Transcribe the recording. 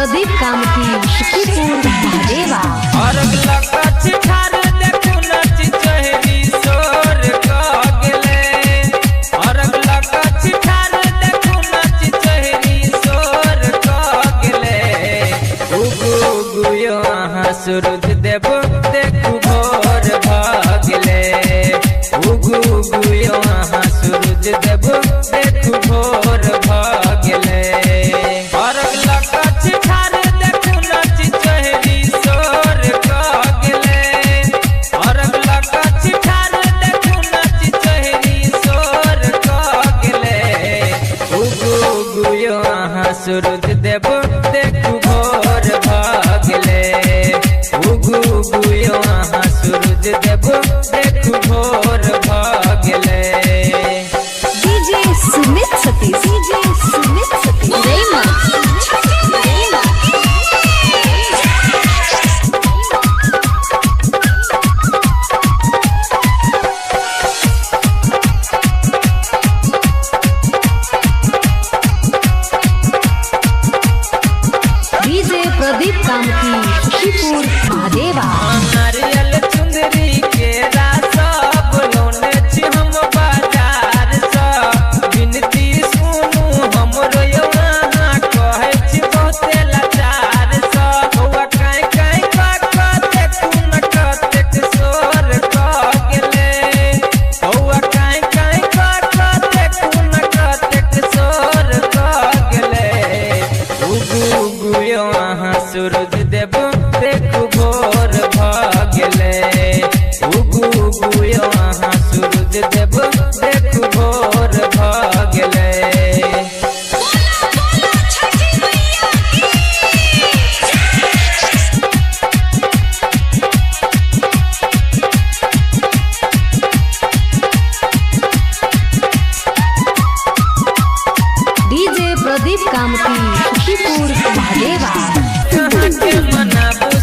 प्रदीप काम की सुखीपुर महादेवा और लकछ ठार देखु नच चहरी सोर क गेले और लकछ ठार देखु नच चहरी सोर क गेले उगु उगु यो आहा सूरज देव देखु भोर भ गेले उगु उगु यो आहा सूरज देव देखु भोर भ गेले और लकछ ठार देखु नच चहरी सोर क गेले और लकछ ठार देखु नच चहरी सोर क गेले उगु उगु यो आहा सूरज देव देखु भोर भ गेले उगु उगु यो आहा सूरज देव देखु भोर भ गेले डीजे सुमित सतीश रेमा डीजे प्रदीप काम की सुखीपुर महादेवा नारियल चुंदरी के सब लोने छी हम बाजार स विनती सुनू हमरो यहाँ कहे छी बहुते लाचार स बउआ काई काई बात देखू न कतेक सोर क गेले बउआ काई काई बात देखू न कतेक सोर क गेले उगु उगु यो आहा सूरज देव देखु भोर भ गेले उगु उगु यो आहा सूरज देव देखु भोर भ गेले डीजे प्रदीप काम की सुखीपुर महादेवा कहाँ के मनाबू